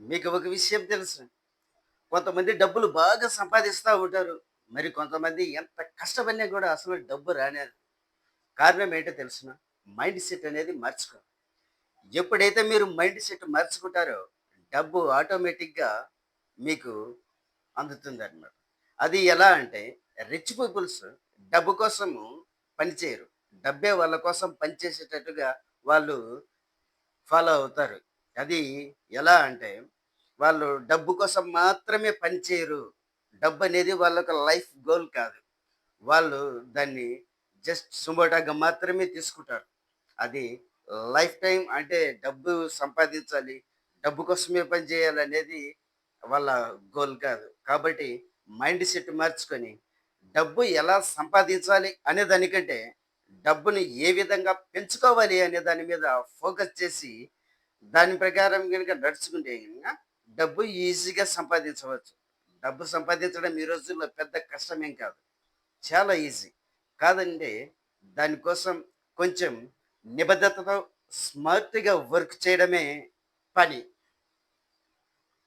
మీకు ఒక విషయం తెలుసు. కొంతమంది డబ్బులు బాగా సంపాదిస్తా ఉంటారు. మరి కొంతమంది ఎంత కష్టపడినా కూడా అసలు డబ్బు రానేది. కారణం ఏంటో తెలుసునా? మైండ్ సెట్ అనేది మార్చుకో. ఎప్పుడైతే మీరు మైండ్ సెట్ మార్చుకుంటారో, డబ్బు ఆటోమేటిక్‌గా మీకు అందుతుందన్నమాట. అది ఎలా అంటే రిచ్ పీపుల్స్ డబ్బు కోసము పని చేయరు. డబ్బే వాళ్ళ కోసం పనిచేసేటట్టుగా వాళ్ళు ఫాలో అవుతారు. అది ఎలా అంటే, వాళ్ళు డబ్బు కోసం మాత్రమే పని చేయరు. డబ్బనేది వాళ్ళొక లైఫ్ గోల్ కాదు. వాళ్ళు దాన్ని జస్ట్ సుమోటాగా మాత్రమే తీసుకుంటారు. అది లైఫ్ టైమ్ అంటే డబ్బు సంపాదించాలి, డబ్బు కోసమే పని చేయాలనేది వాళ్ళ గోల్ కాదు. కాబట్టి మైండ్ సెట్ మార్చుకొని, డబ్బు ఎలా సంపాదించాలి అనే దానికంటే, డబ్బుని ఏ విధంగా పెంచుకోవాలి అనే దాని మీద ఫోకస్ చేసి, దాని ప్రకారం గనుక నడుచుకుంటే గనుక డబ్బు ఈజీగా సంపాదించవచ్చు. డబ్బు సంపాదించడం ఈ రోజుల్లో పెద్ద కష్టమేం కాదు. చాలా ఈజీ. కాదంటే దానికోసం కొంచెం నిబద్ధతతో స్మార్ట్‌గా వర్క్ చేయడమే పని.